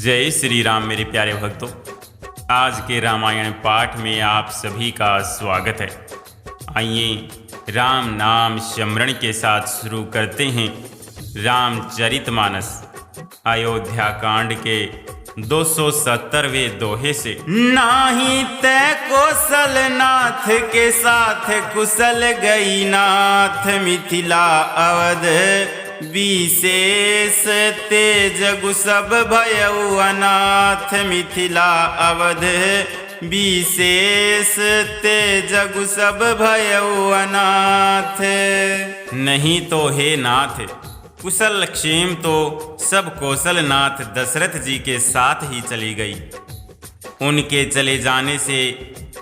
जय श्री राम मेरे प्यारे भक्तों। आज के रामायण पाठ में आप सभी का स्वागत है। आइए राम नाम स्मरण के साथ शुरू करते हैं रामचरितमानस अयोध्या कांड के 270वें दोहे से। नाही तै कौशल नाथ के साथ कुशल गई नाथ मिथिला अवध विशेष तेज जगु सब भयउ अनाथ मिथिला अवध विशेष तेज जगु सब भयउ अनाथ। नहीं तो हे नाथ कुशल क्षेम तो सब कौशल नाथ दशरथ जी के साथ ही चली गई। उनके चले जाने से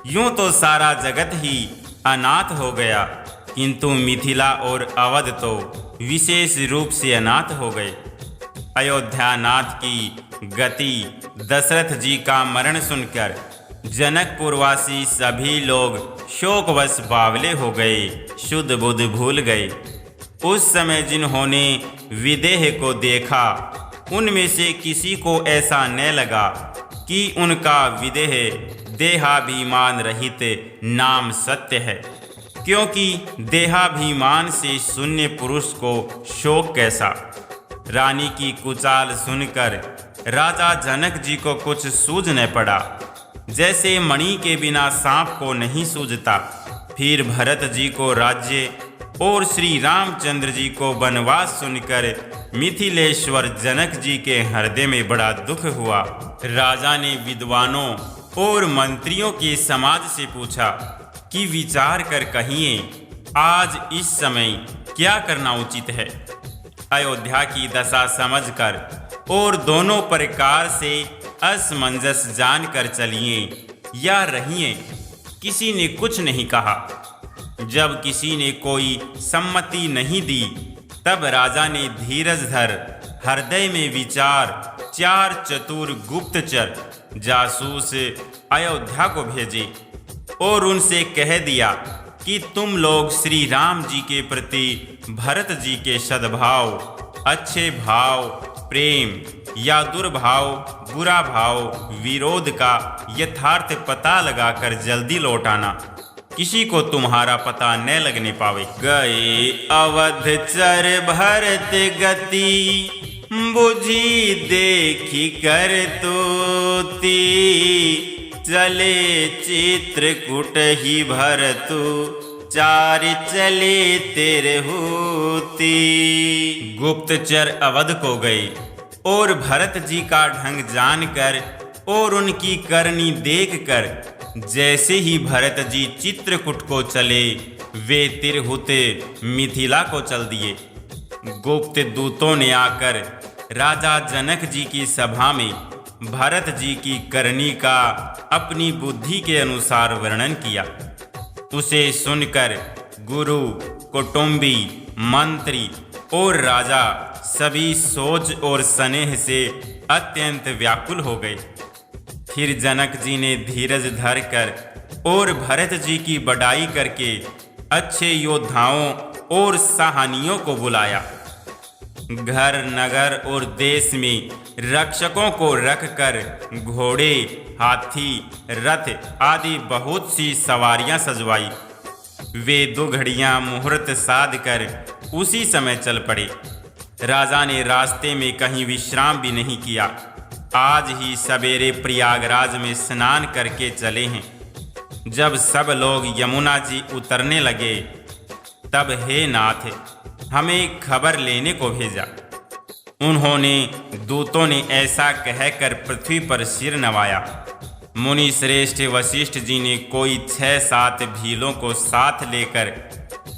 यूं तो सारा जगत ही अनाथ हो गया, किंतु मिथिला और अवध तो विशेष रूप से अनाथ हो गए। अयोध्या नाथ की गति दशरथ जी का मरण सुनकर जनकपुरवासी सभी लोग शोकवश बावले हो गए, शुद्ध बुद्ध भूल गए। उस समय जिन्होंने विदेह को देखा उनमें से किसी को ऐसा न लगा कि उनका विदेह देहाभिमान रहित नाम सत्य है, क्योंकि देहाभिमान से शून्य पुरुष को शोक कैसा। रानी की कुचाल सुनकर राजा जनक जी को कुछ सूझ न पड़ा, जैसे मणि के बिना सांप को नहीं सूझता। फिर भरत जी को राज्य और श्री रामचंद्र जी को वनवास सुनकर मिथिलेश्वर जनक जी के हृदय में बड़ा दुख हुआ। राजा ने विद्वानों और मंत्रियों के समाज से पूछा कि विचार कर कहिए आज इस समय क्या करना उचित है। अयोध्या की दशा समझकर और दोनों प्रकार से असमंजस जानकर चलिए या रहिए। किसी ने कुछ नहीं कहा। जब किसी ने कोई सम्मति नहीं दी तब राजा ने धीरज धर हृदय में विचार 4 चतुर गुप्तचर जासूस अयोध्या को भेजे और उनसे कह दिया कि तुम लोग श्री राम जी के प्रति भरत जी के सद्भाव, अच्छे भाव, प्रेम या दुर्भाव, बुरा भाव, विरोध का यथार्थ पता लगाकर जल्दी लौट आना। किसी को तुम्हारा पता न लगने पावे। गए अवध चर भरत गति बुझी देखी कर तोती चले चित्रकूट ही भरतु चार चले तेरे होती। गुप्तचर अवध को गए और भरत जी का ढंग जानकर और उनकी करनी देखकर जैसे ही भरत जी चित्रकूट को चले वे तिरहुत मिथिला को चल दिए। गुप्त दूतों ने आकर राजा जनक जी की सभा में भरत जी की करनी का अपनी बुद्धि के अनुसार वर्णन किया। उसे सुनकर गुरु, कुटुंबी, मंत्री और राजा सभी सोच और स्नेह से अत्यंत व्याकुल हो गए। फिर जनक जी ने धीरज धरकर और भरत जी की बड़ाई करके अच्छे योद्धाओं और सहानियों को बुलाया। घर, नगर और देश में रक्षकों को रखकर घोड़े, हाथी, रथ आदि बहुत सी सवारियां सजवाई। वे 2 घड़ियां मुहूर्त साध कर उसी समय चल पड़े। राजा ने रास्ते में कहीं विश्राम भी नहीं किया। आज ही सवेरे प्रयागराज में स्नान करके चले हैं। जब सब लोग यमुना जी उतरने लगे तब हे नाथ हमें खबर लेने को भेजा। उन्होंने दूतों ने ऐसा कहकर पृथ्वी पर सिर नवाया। मुनि श्रेष्ठ वशिष्ठ जी ने कोई 6-7 भीलों को साथ लेकर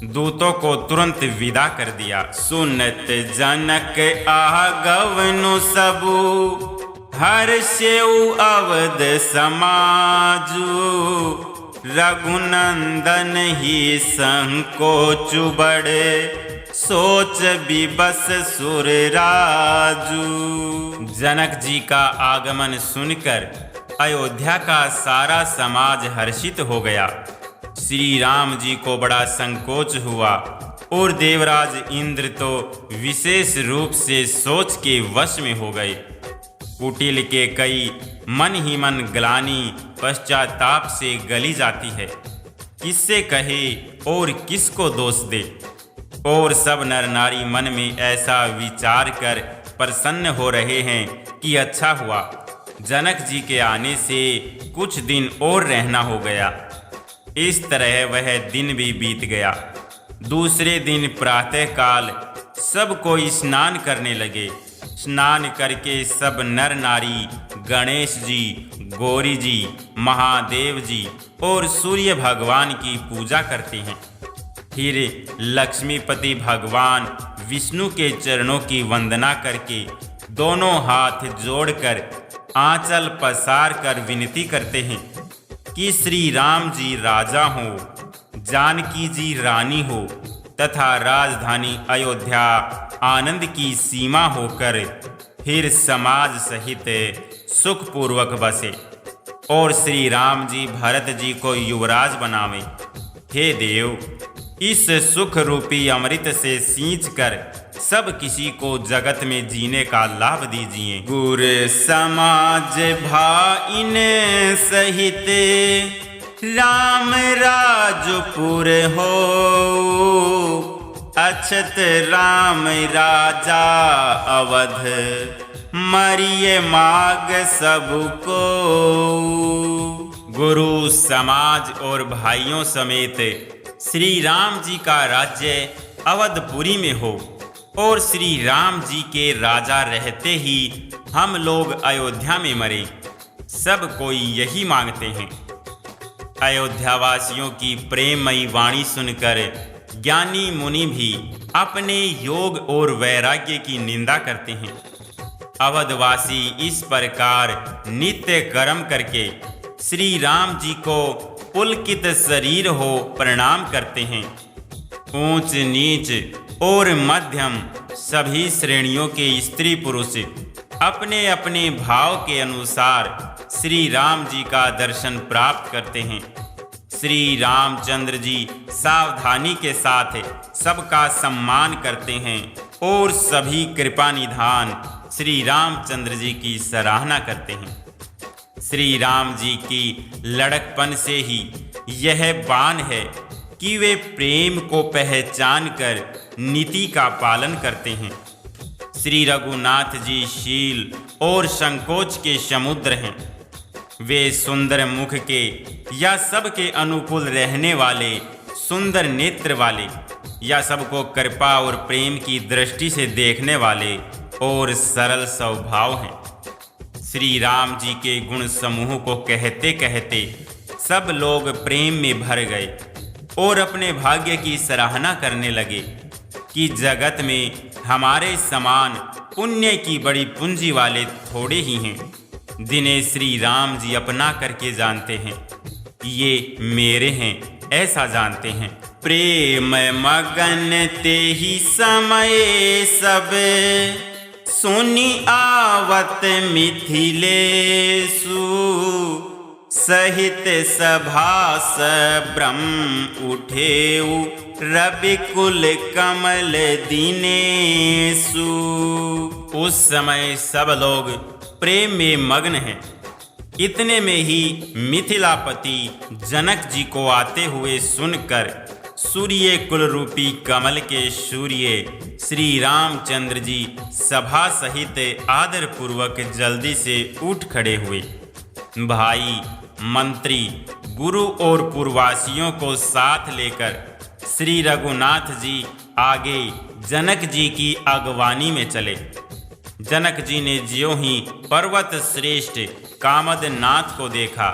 दूतों को तुरंत विदा कर दिया। सुनत जनक आगवनु सबु हर्षेउ अवध समाजु रघुनंदन ही संकोचु बड़े सोच विबस सुर राजू। जनक जी का आगमन सुनकर अयोध्या का सारा समाज हर्षित हो गया। श्री राम जी को बड़ा संकोच हुआ और देवराज इंद्र तो विशेष रूप से सोच के वश में हो गए। कुटिल के कई मन ही मन ग्लानि पश्चाताप से गली जाती है। किससे कहे और किसको दोष दे। और सब नर नारी मन में ऐसा विचार कर प्रसन्न हो रहे हैं कि अच्छा हुआ, जनक जी के आने से कुछ दिन और रहना हो गया। इस तरह वह दिन भी बीत गया। दूसरे दिन प्रातःकाल सब कोई स्नान करने लगे। स्नान करके सब नर नारी गणेश जी, गौरी जी, महादेव जी और सूर्य भगवान की पूजा करते हैं। फिर लक्ष्मीपति भगवान विष्णु के चरणों की वंदना करके दोनों हाथ जोड़कर आंचल पसार कर विनती करते हैं कि श्री राम जी राजा हो, जानकी जी रानी हो तथा राजधानी अयोध्या आनंद की सीमा होकर फिर समाज सहित सुखपूर्वक बसे और श्री राम जी भरत जी को युवराज बनावे। हे देव, इस सुख रूपी अमृत से सींच कर सब किसी को जगत में जीने का लाभ दीजिए। गुर समाज भाइन सहित राम राजपुर हो, अक्षत राम राजा अवध मरिये माग सबको। गुरु समाज और भाइयों समेत श्री राम जी का राज्य अवधपुरी में हो और श्री राम जी के राजा रहते ही हम लोग अयोध्या में मरे। सब कोई यही मांगते हैं। अयोध्यावासियों की प्रेममयी वाणी सुनकर ज्ञानी मुनि भी अपने योग और वैराग्य की निंदा करते हैं। अवधवासी इस प्रकार नित्य कर्म करके श्री राम जी को पुलकित शरीर हो प्रणाम करते हैं। ऊंच नीच और मध्यम सभी श्रेणियों के स्त्री पुरुष अपने अपने भाव के अनुसार श्री राम जी का दर्शन प्राप्त करते हैं। श्री रामचंद्र जी सावधानी के साथ सबका सम्मान करते हैं और सभी कृपा निधान श्री रामचंद्र जी की सराहना करते हैं। श्री राम जी की लड़कपन से ही यह बान है कि वे प्रेम को पहचान कर नीति का पालन करते हैं। श्री रघुनाथ जी शील और संकोच के समुद्र हैं। वे सुंदर मुख के या सबके अनुकूल रहने वाले, सुंदर नेत्र वाले या सबको कृपा और प्रेम की दृष्टि से देखने वाले और सरल स्वभाव हैं। श्री राम जी के गुण समूह को कहते कहते सब लोग प्रेम में भर गए और अपने भाग्य की सराहना करने लगे कि जगत में हमारे समान पुण्य की बड़ी पूंजी वाले थोड़े ही हैं, जिन्हें श्री राम जी अपना करके जानते हैं। ये मेरे हैं ऐसा जानते हैं। प्रेम मगन ते ही समय सब सुनी आवत मिथिलेशु, सहित सभास ब्रह्म उठेऊ रवि कुल कमल दिनेशु। उस समय सब लोग प्रेम में मग्न हैं। इतने में ही मिथिलापति जनक जी को आते हुए सुनकर सूर्य कुल रूपी कमल के सूर्य श्री रामचंद्र जी सभा सहित आदर पूर्वक जल्दी से उठ खड़े हुए। भाई, मंत्री, गुरु और पूर्ववासियों को साथ लेकर श्री रघुनाथ जी आगे जनक जी की अगवानी में चले। जनक जी ने ज्यों ही पर्वत श्रेष्ठ कामदनाथ को देखा,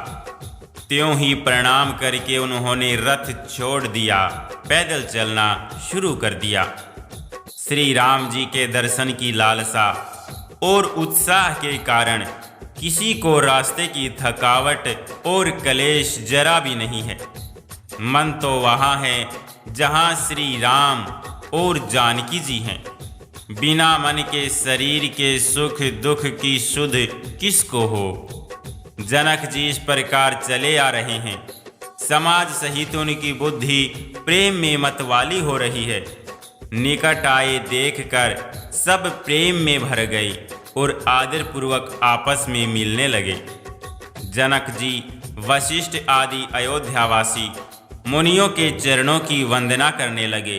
त्यों ही प्रणाम करके उन्होंने रथ छोड़ दिया, पैदल चलना शुरू कर दिया। श्री राम जी के दर्शन की लालसा और उत्साह के कारण किसी को रास्ते की थकावट और क्लेश जरा भी नहीं है। मन तो वहाँ है जहाँ श्री राम और जानकी जी हैं। बिना मन के शरीर के सुख दुख की सुध किसको हो। जनक जी इस प्रकार चले आ रहे हैं। समाज सहित उनकी बुद्धि प्रेम में मतवाली हो रही है। निकट आए देखकर सब प्रेम में भर गई और आदरपूर्वक आपस में मिलने लगे। जनक जी वशिष्ठ आदि अयोध्यावासी मुनियों के चरणों की वंदना करने लगे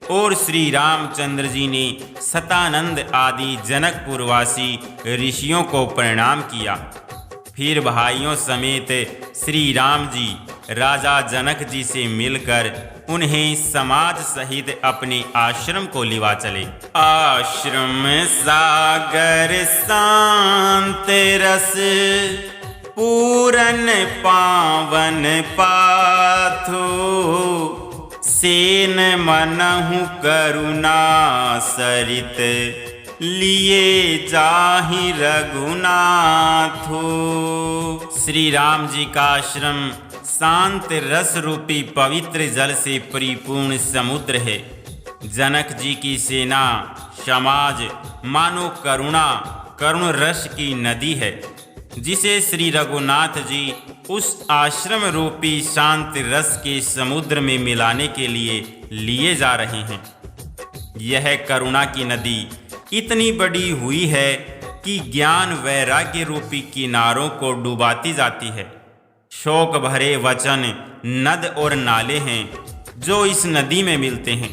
और श्री रामचंद्र जी ने सतानंद आदि जनकपुरवासी ऋषियों को प्रणाम किया। फिर भाइयों समेत श्री राम जी राजा जनक जी से मिलकर उन्हें समाज सहित अपने आश्रम को लिवा चले। आश्रम सागर शांत रस पूरन पावन पाथो सेन मनहु करुणा सरित लिए जाहि रघुनाथो। श्री राम जी का आश्रम शांत रस रूपी पवित्र जल से परिपूर्ण समुद्र है। जनक जी की सेना समाज मानो करुण रस की नदी है, जिसे श्री रघुनाथ जी उस आश्रम रूपी शांत रस के समुद्र में मिलाने के लिए जा रहे हैं। यह करुणा की नदी इतनी बड़ी हुई है कि ज्ञान वैराग्य रूपी किनारों को डुबाती जाती है। शोक भरे वचन नद और नाले हैं जो इस नदी में मिलते हैं,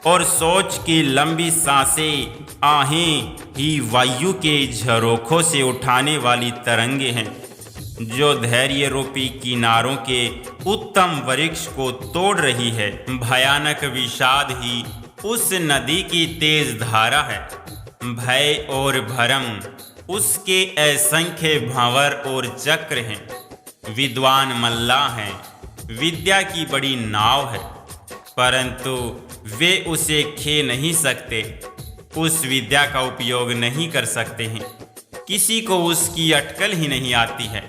और सोच की लंबी सांसें आहें ही वायु के झरोखों से उठाने वाली तरंगे हैं, जो धैर्य रूपी किनारों के उत्तम वृक्ष को तोड़ रही है। भयानक विषाद ही उस नदी की तेज धारा है। भय और भरम उसके असंख्य भंवर और चक्र हैं। विद्वान मल्लाह हैं, विद्या की बड़ी नाव है, परंतु वे उसे खे नहीं सकते, उस विद्या का उपयोग नहीं कर सकते हैं। किसी को उसकी अटकल ही नहीं आती है।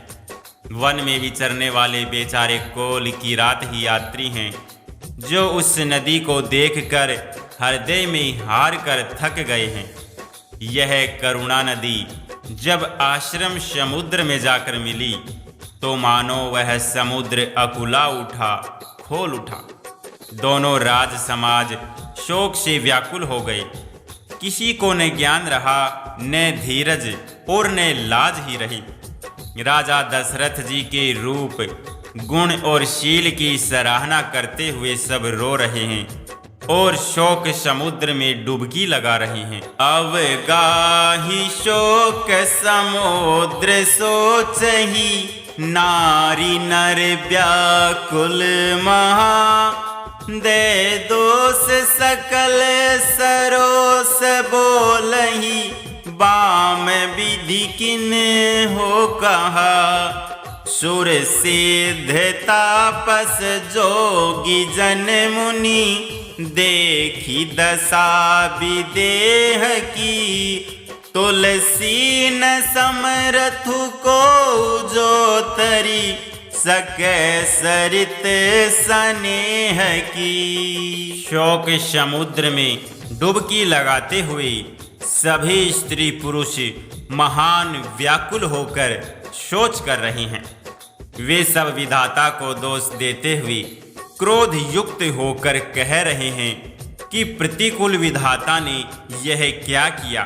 वन में विचरने वाले बेचारे कोल की रात ही यात्री हैं, जो उस नदी को देखकर हृदय में हार कर थक गए हैं। यह करुणा नदी जब आश्रम समुद्र में जाकर मिली तो मानो वह समुद्र अकुला उठा, खोल उठा। दोनों राज समाज शोक से व्याकुल हो गए। किसी को न ज्ञान रहा, न धीरज और न लाज ही रही। राजा दशरथ जी के रूप, गुण और शील की सराहना करते हुए सब रो रहे हैं और शोक समुद्र में डुबकी लगा रहे हैं। अवगाही शोक समुद्र सोचहि नारी नर व्याकुल महा दे दोष सकल सरोस बोलहि बाम विधि किन हो कहा। सुर सिद्ध तापस जोगी जन मुनि देखी दशा विदेह की तुलसी न समरथु को जो तरी सके सरित स्नेह की। शोक समुद्र में डुबकी लगाते हुए सभी स्त्री पुरुष महान व्याकुल होकर सोच कर रहे हैं। वे सब विधाता को दोष देते हुए क्रोध युक्त होकर कह रहे हैं कि प्रतिकूल विधाता ने यह क्या किया।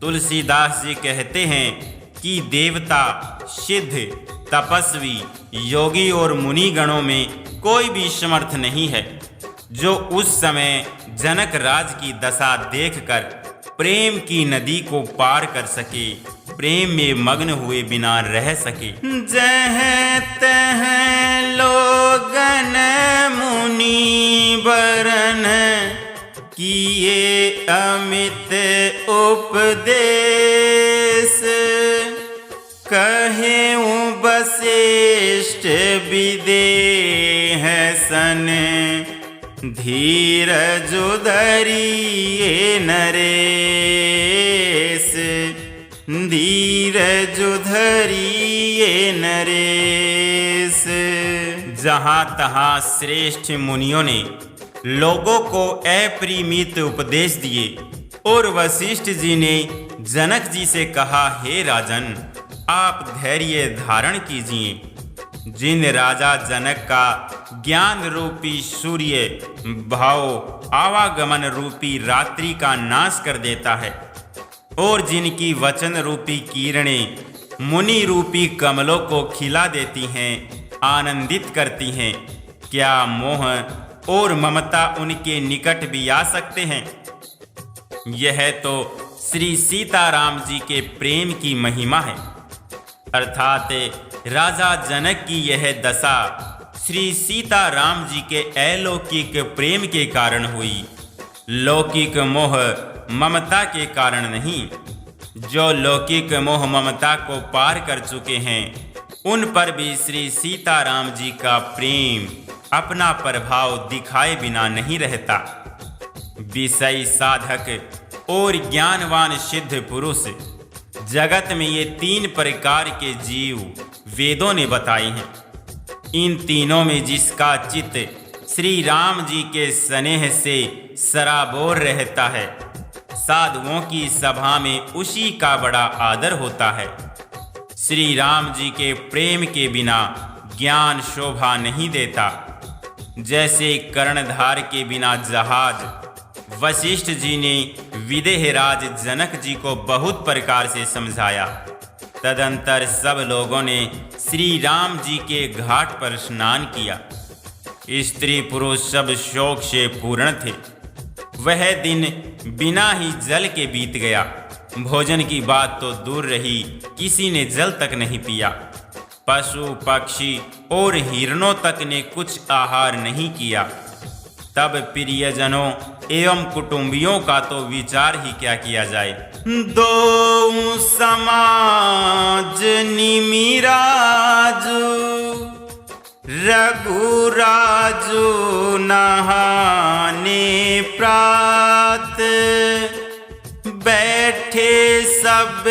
तुलसीदास जी कहते हैं कि देवता, सिद्ध, तपस्वी, योगी और मुनि गणों में कोई भी समर्थ नहीं है जो उस समय जनक राज की दशा देखकर प्रेम की नदी को पार कर सके, प्रेम में मग्न हुए बिना रह सके। जह तह लोगन मुनि बरन किए अमित उपदेश कहे वशिष्ठ विदेह सन धीरज धरिए नरेश धीरज धरिए नरेश। जहाँ तहाँ श्रेष्ठ मुनियों ने लोगों को अपरिमित उपदेश दिए और वशिष्ठ जी ने जनक जी से कहा, हे राजन, आप धैर्य धारण कीजिए। जिन राजा जनक का ज्ञान रूपी सूर्य भाव आवागमन रूपी रात्रि का नाश कर देता है और जिनकी वचन रूपी किरणें मुनि रूपी कमलों को खिला देती हैं, आनंदित करती हैं, क्या मोह और ममता उनके निकट भी आ सकते हैं? यह तो श्री सीताराम जी के प्रेम की महिमा है। अर्थात राजा जनक की यह दशा श्री सीताराम जी के अलौकिक प्रेम के कारण हुई, लौकिक मोह ममता के कारण नहीं। जो लौकिक मोह ममता को पार कर चुके हैं, उन पर भी श्री सीताराम जी का प्रेम अपना प्रभाव दिखाए बिना नहीं रहता। विषय साधक और ज्ञानवान सिद्ध पुरुष, जगत में ये 3 प्रकार के जीव वेदों ने बताए हैं। इन तीनों में जिसका चित्त श्री राम जी के स्नेह से सराबोर रहता है, साधुओं की सभा में उसी का बड़ा आदर होता है। श्री राम जी के प्रेम के बिना ज्ञान शोभा नहीं देता। जैसे कर्णधार के बिना जहाज, वशिष्ठ जी ने विदेहराज जनक जी को बहुत प्रकार से समझाया। तदंतर सब लोगों ने श्री राम जी के घाट पर स्नान किया। स्त्री पुरुष सब शोक से पूर्ण थे। वह दिन बिना ही जल के बीत गया। भोजन की बात तो दूर रही, किसी ने जल तक नहीं पिया। पशु पक्षी और हिरणों तक ने कुछ आहार नहीं किया। तब प्रियजनों एवं कुटुंबियों का तो विचार ही क्या किया जाए। दो समाज निमिराजु रघुराजु नहाने प्रात, बैठे सब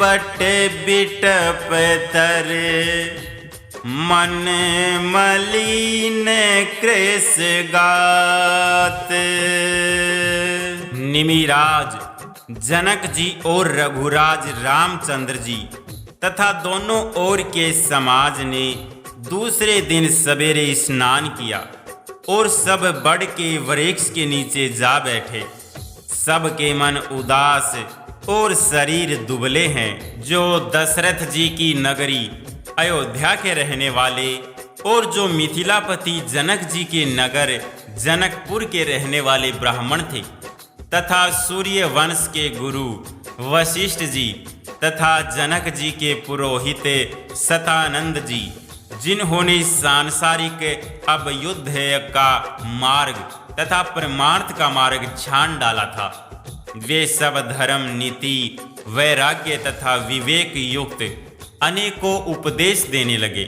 बट बिटप तर, मन मलिन कृष गात। निमिराज जनक जी और रघुराज रामचंद्र जी तथा दोनों ओर के समाज ने दूसरे दिन सवेरे स्नान किया और सब बड़ के वृक्ष के नीचे जा बैठे। सबके मन उदास और शरीर दुबले हैं। जो दशरथ जी की नगरी अयोध्या के रहने वाले और जो मिथिलापति जनक जी के नगर जनकपुर के रहने वाले ब्राह्मण थे, तथा सूर्य वंश के गुरु वशिष्ठ जी तथा जनक जी के पुरोहित सतानंद जी, जिन्होंने सांसारिक अभ्युदय का मार्ग तथा परमार्थ का मार्ग छान डाला था, वे सब धर्म नीति वैराग्य तथा विवेक युक्त अनेकों उपदेश देने लगे।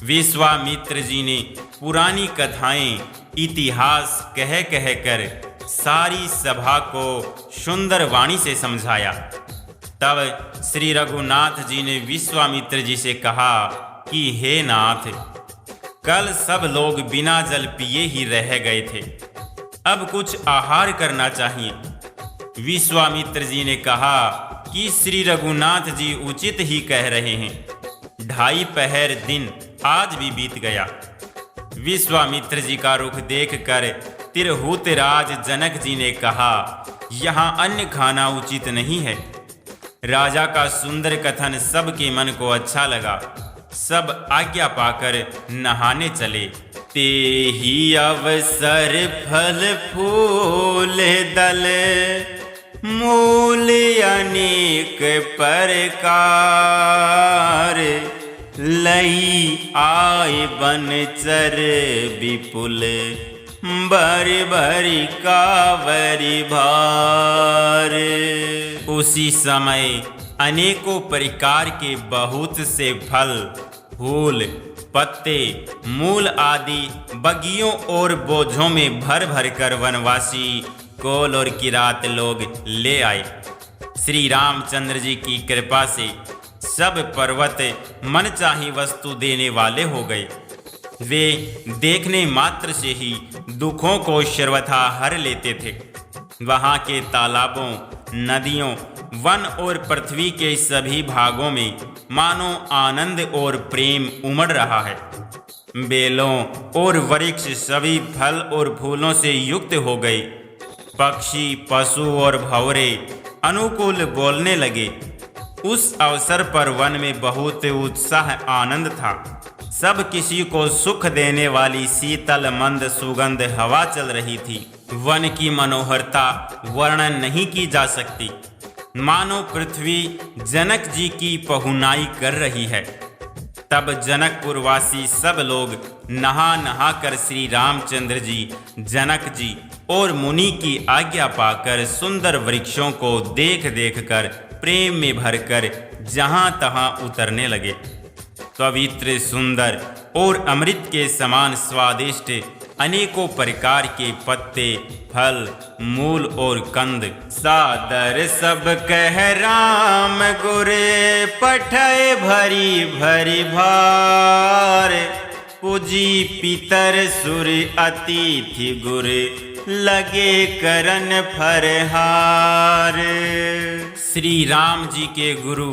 विश्वामित्र जी ने पुरानी कथाएं इतिहास कह कह कर सारी सभा को सुंदर वाणी से समझाया। तब श्री रघुनाथ जी ने विश्वामित्र जी से कहा कि हे नाथ, कल सब लोग बिना जल पिए ही रह गए थे, अब कुछ आहार करना चाहिए। विश्वामित्र जी ने कहा कि श्री रघुनाथ जी उचित ही कह रहे हैं। 2.5 पहर दिन आज भी बीत गया। विश्वामित्र जी का रुख देखकर तिरहुत राज जनक जी ने कहा, यहाँ अन्न खाना उचित नहीं है। राजा का सुंदर कथन सबके मन को अच्छा लगा। सब आज्ञा पाकर नहाने चले। ते ही अवसर फल फूल दल, मूल अनेक प्रकार, लई आय बनचर विपुल, बर भरी कावरी भार। उसी समय अनेकों प्रकार के बहुत से फल, फूल, पत्ते, मूल आदि बगियों और बोझों में भर भर कर वनवासी कोल और किरात लोग ले आए। श्री रामचंद्र जी की कृपा से सब पर्वत मनचाही वस्तु देने वाले हो गए। वे देखने मात्र से ही दुखों को सर्वथा हर लेते थे। वहाँ के तालाबों, नदियों, वन और पृथ्वी के सभी भागों में मानो आनंद और प्रेम उमड़ रहा है। बेलों और वृक्ष सभी फल और फूलों से युक्त हो गए। पक्षी, पशु और भंवरे अनुकूल बोलने लगे। उस अवसर पर वन में बहुत उत्साह आनंद था। सब किसी को सुख देने वाली शीतल मंद सुगंध हवा चल रही थी। वन की मनोहरता वर्णन नहीं की जा सकती, मानो पृथ्वी जनक जी की पहुनाई कर रही है। तब जनकपुर वासी सब लोग नहा नहा कर श्री रामचंद्र जी, जनक जी और मुनि की आज्ञा पाकर सुंदर वृक्षों को देख देख कर प्रेम में भरकर जहां तहां उतरने लगे। पवित्र, सुंदर और अमृत के समान स्वादिष्ट अनेकों प्रकार के पत्ते, फल, मूल और कंद सादर सब कह राम गुरे, पठय भरी भरी भार, पूजी पितर सुर अतिथि गुर, लगे करन फरहार। श्री राम जी के गुरु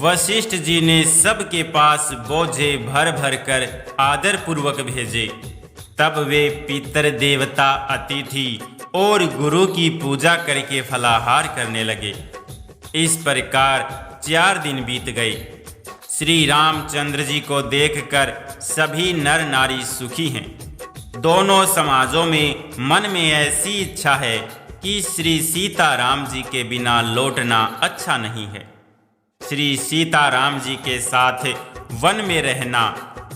वशिष्ठ जी ने सबके पास बोझे भर भर कर आदर पूर्वक भेजे। तब वे पितर देवता, अतिथि और गुरु की पूजा करके फलाहार करने लगे। इस प्रकार 4 दिन बीत गए। श्री रामचंद्र जी को देखकर सभी नर नारी सुखी हैं। दोनों समाजों में मन में ऐसी इच्छा है कि श्री सीताराम जी के बिना लौटना अच्छा नहीं है। श्री सीताराम जी के साथ वन में रहना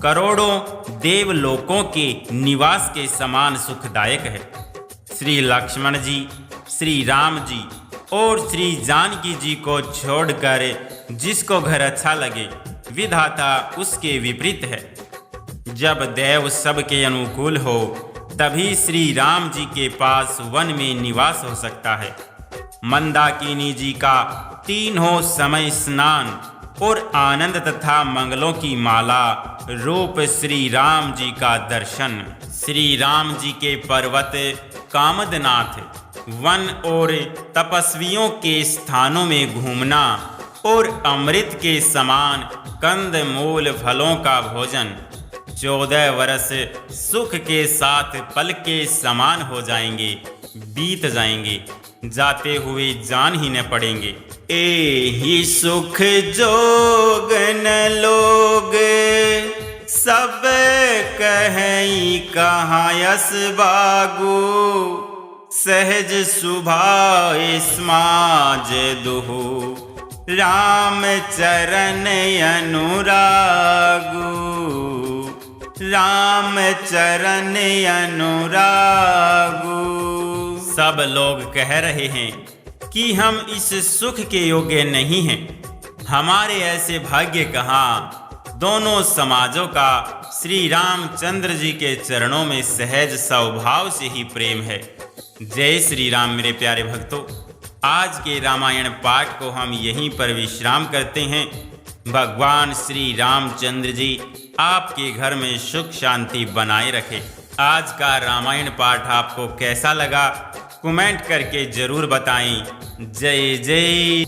करोड़ों देवलोकों के निवास के समान सुखदायक है। श्री लक्ष्मण जी, श्री राम जी और श्री जानकी जी को छोड़कर जिसको घर अच्छा लगे, विधाता उसके विपरीत है। जब देव सबके अनुकूल हो तभी श्री राम जी के पास वन में निवास हो सकता है। मंदाकिनी जी का तीनों समय स्नान और आनंद तथा मंगलों की माला रूप श्री राम जी का दर्शन, श्री राम जी के पर्वत कामदनाथ, वन और तपस्वियों के स्थानों में घूमना और अमृत के समान कंद मूल फलों का भोजन, 14 वर्ष सुख के साथ पल के समान हो जाएंगे, बीत जाएंगे, जाते हुए जान ही न पड़ेंगे। एहि सुख जोगन लोग सब कहीं कहाँ यस बागु, सहज सुभाव समाज दुहु, राम चरण अनुरागु, राम चरण अनुरागु। सब लोग कह रहे हैं कि हम इस सुख के योग्य नहीं हैं। हमारे ऐसे भाग्य कहाँ। दोनों समाजों का श्री रामचंद्र जी के चरणों में सहज स्वभाव से ही प्रेम है। जय श्री राम मेरे प्यारे भक्तों। आज के रामायण पाठ को हम यहीं पर विश्राम करते हैं। भगवान श्री रामचंद्र जी आपके घर में सुख शांति बनाए रखे। आज का रामायण पाठ आपको कैसा लगा कमेंट करके जरूर बताएं। जय जय।